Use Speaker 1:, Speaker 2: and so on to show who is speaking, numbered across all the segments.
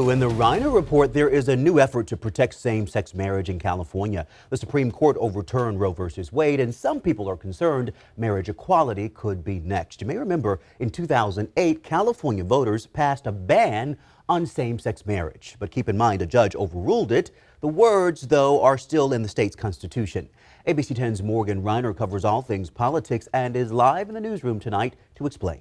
Speaker 1: In the Reiner report, there is a new effort to protect same-sex marriage in California. The Supreme Court overturned Roe v. Wade, and some people are concerned marriage equality could be next. You may remember in 2008, California voters passed a ban on same-sex marriage. But keep in mind, a judge overruled it. The words, though, are still in the state's constitution. ABC 10's Morgan Reiner covers all things politics and is live in the newsroom tonight to explain.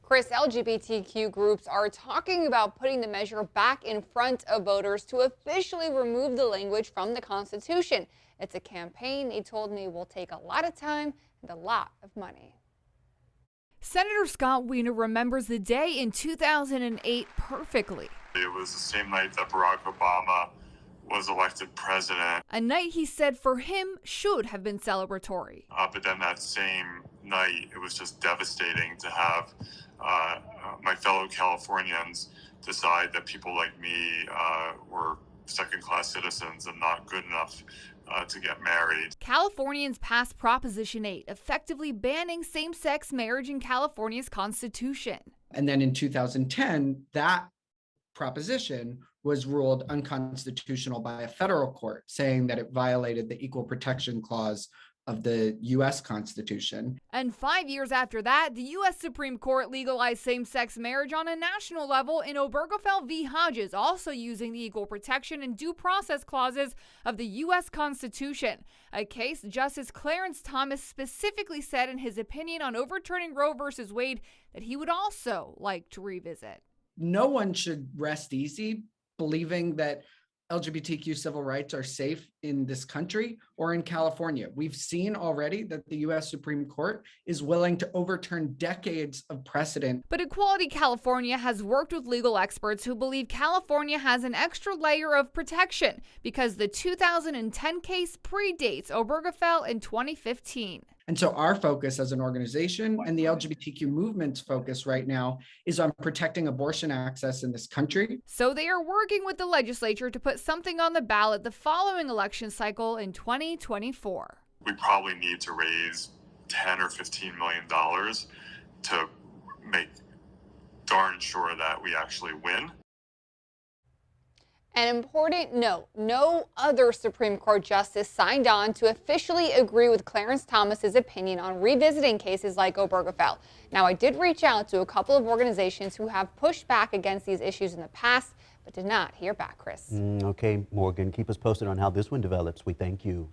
Speaker 2: Chris, LGBTQ groups are talking about putting the measure back in front of voters to officially remove the language from the Constitution. It's a campaign they told me will take a lot of time and a lot of money.
Speaker 3: Senator Scott Wiener remembers the day in 2008 perfectly.
Speaker 4: It was the same night that Barack Obama was elected president.
Speaker 3: A night he said for him should have been celebratory.
Speaker 4: But then that same night, it was just devastating to have my fellow Californians decide that people like me were second-class citizens and not good enough to get married.
Speaker 3: Californians passed Proposition 8, effectively banning same-sex marriage in California's constitution.
Speaker 5: And then in 2010, that proposition was ruled unconstitutional by a federal court, saying that it violated the Equal Protection Clause of the U.S. Constitution.
Speaker 3: And 5 years after that, the U.S. Supreme Court legalized same-sex marriage on a national level in Obergefell v. Hodges, also using the equal protection and due process clauses of the U.S. Constitution, a case Justice Clarence Thomas specifically said in his opinion on overturning Roe v. Wade that he would also like to revisit.
Speaker 5: No one should rest easy believing that LGBTQ civil rights are safe in this country or in California. We've seen already that the U.S. Supreme Court is willing to overturn decades of precedent.
Speaker 3: But Equality California has worked with legal experts who believe California has an extra layer of protection because the 2010 case predates Obergefell in 2015.
Speaker 5: And so our focus as an organization and the LGBTQ movement's focus right now is on protecting abortion access in this country.
Speaker 3: So they are working with the legislature to put something on the ballot the following election cycle in 2024.
Speaker 4: We probably need to raise $10 or $15 million to make darn sure that we actually win.
Speaker 2: An important note, no other Supreme Court justice signed on to officially agree with Clarence Thomas's opinion on revisiting cases like Obergefell. Now, I did reach out to a couple of organizations who have pushed back against these issues in the past, but did not hear back, Chris.
Speaker 1: Okay, Morgan, keep us posted on how this one develops. We thank you.